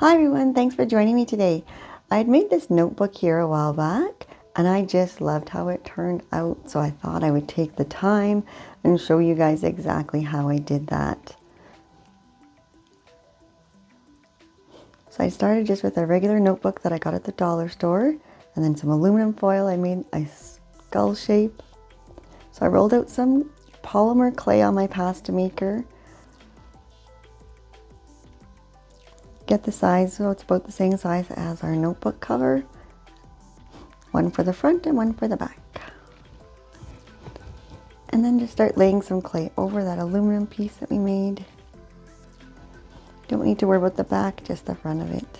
Hi everyone, thanks for joining me today. I had made this notebook here a while back and I just loved how it turned out, so I thought I would take the time and show you guys exactly how I did that. So I started just with a regular notebook that I got at the dollar store, and then some aluminum foil. I made a skull shape. So I rolled out some polymer clay on my pasta maker. Get the size so it's about the same size as our notebook cover. One for the front and one for the back. And then just start laying some clay over that aluminum piece that we made. Don't need to worry about the back, just the front of it.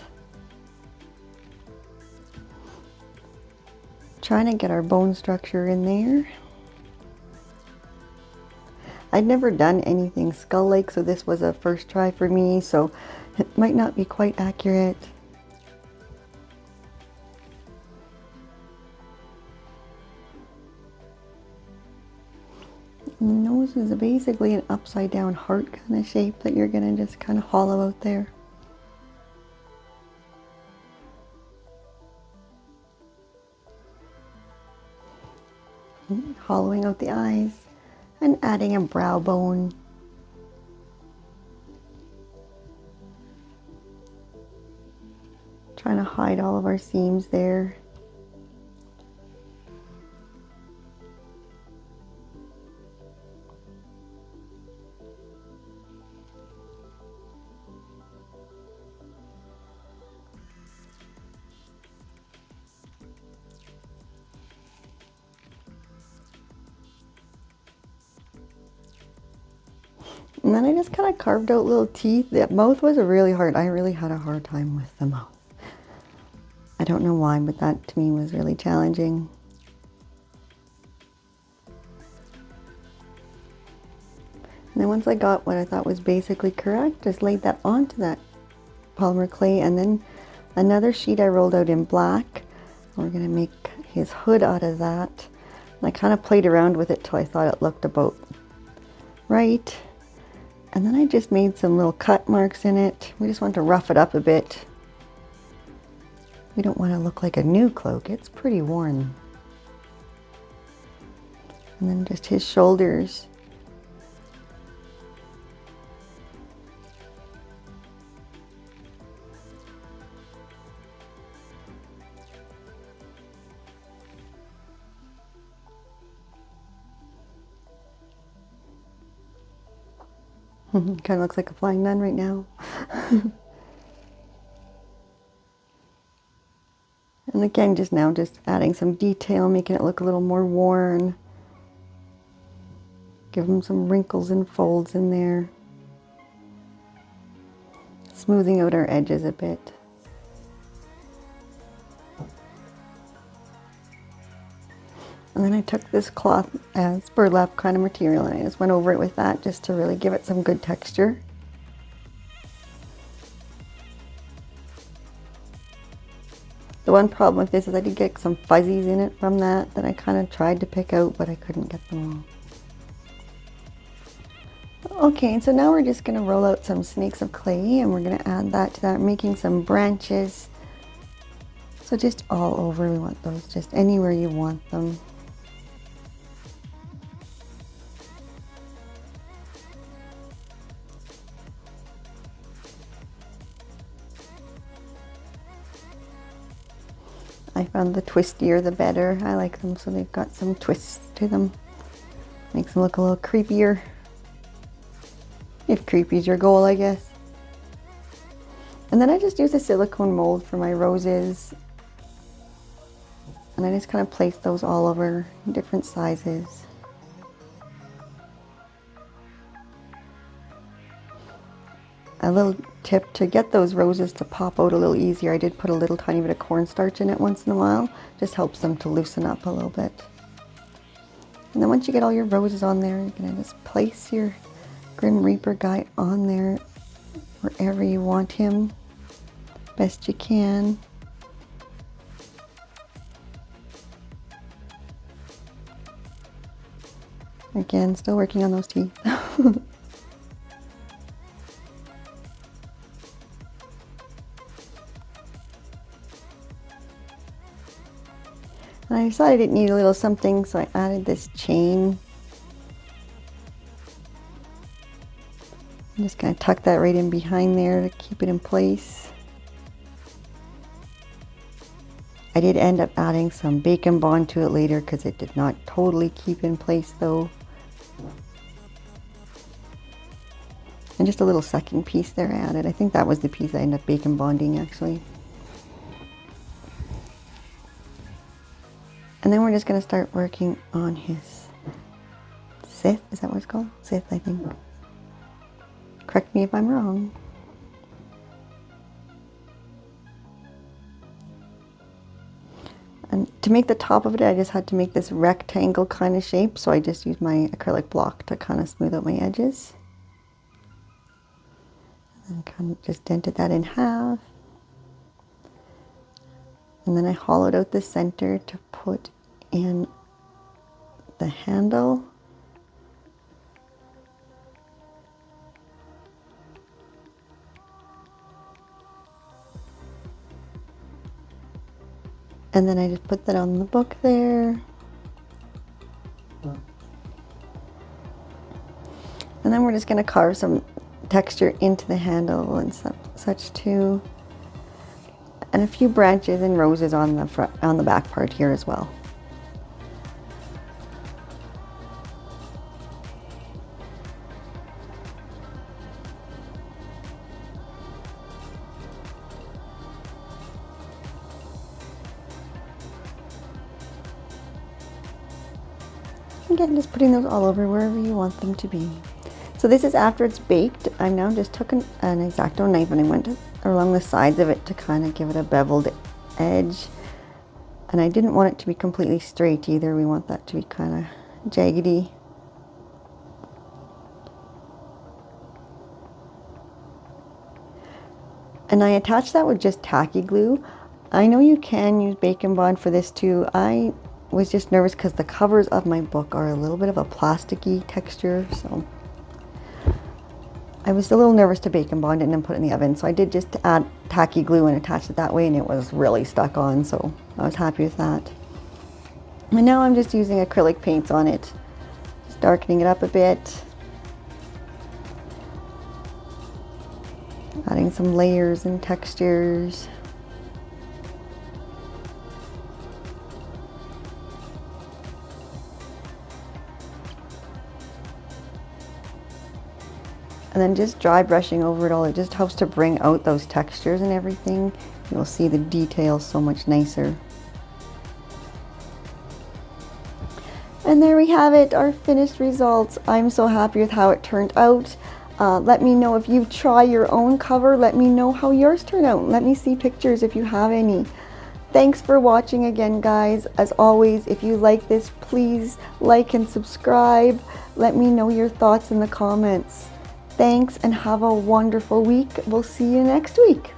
Trying to get our bone structure in there. I'd never done anything skull-like, so this was a first try for me, so it might not be quite accurate. And the nose is basically an upside down heart kind of shape that you're going to just kind of hollow out there. Hollowing out the eyes and adding a brow bone. Trying to hide all of our seams there. And then I just kind of carved out little teeth. The mouth was really hard. I really had a hard time with the mouth. I don't know why, but that to me was really challenging. And then once I got what I thought was basically correct, just laid that onto that polymer clay, and then another sheet I rolled out in black. We're going to make his hood out of that. And I kind of played around with it till I thought it looked about right. And then I just made some little cut marks in it. We just want to rough it up a bit. We don't want to look like a new cloak. It's pretty worn. And then just his shoulders. Kind of looks like a flying nun right now. And again, just adding some detail, making it look a little more worn. Give him some wrinkles and folds in there. Smoothing out our edges a bit. And then I took this cloth as burlap kind of material and I just went over it with that just to really give it some good texture. The one problem with this is I did get some fuzzies in it from that I kind of tried to pick out, but I couldn't get them all. Okay, and so now we're just going to roll out some snakes of clay and we're going to add that to that, making some branches. So just all over, we want those just anywhere you want them. I found the twistier the better. I like them so they've got some twists to them. Makes them look a little creepier. If creepy's your goal, I guess. And then I just use a silicone mold for my roses. And I just kind of place those all over different sizes. A little tip to get those roses to pop out a little easier, I did put a little tiny bit of cornstarch in it once in a while. Just helps them to loosen up a little bit. And then once you get all your roses on there, you're going to just place your Grim Reaper guy on there wherever you want him, best you can. Again, still working on those teeth. And I decided it needed a little something, so I added this chain. I'm just going to tuck that right in behind there to keep it in place. I did end up adding some bacon bond to it later because it did not totally keep in place though. And just a little second piece there I added. I think that was the piece I ended up bacon bonding actually. And then we're just going to start working on his scythe. Is that what it's called? Scythe, I think. Correct me if I'm wrong. And to make the top of it, I just had to make this rectangle kind of shape. So I just used my acrylic block to kind of smooth out my edges. And kind of just dented that in half. And then I hollowed out the center to put in the handle. And then I just put that on the book there. And then we're just going to carve some texture into the handle and such too. And a few branches and roses on the front, on the back part here as well. Again, just putting those all over wherever you want them to be. So this is after it's baked. I now just took an X-Acto knife and I went along the sides of it to kind of give it a beveled edge. And I didn't want it to be completely straight either. We want that to be kind of jaggedy. And I attached that with just tacky glue. I know you can use bacon bond for this too. I was just nervous because the covers of my book are a little bit of a plasticky texture, so I was a little nervous to bacon bond it and then put it in the oven. So I did just add tacky glue and attach it that way, and it was really stuck on, so I was happy with that. And now I'm just using acrylic paints on it, just darkening it up a bit, adding some layers and textures. And then just dry brushing over it all. It just helps to bring out those textures and everything. You'll see the details so much nicer. And there we have it, our finished results. I'm so happy with how it turned out. Let me know if you try your own cover. Let me know how yours turn out. Let me see pictures if you have any. Thanks for watching again, guys. As always, if you like this, please like and subscribe. Let me know your thoughts in the comments. Thanks and have a wonderful week. We'll see you next week.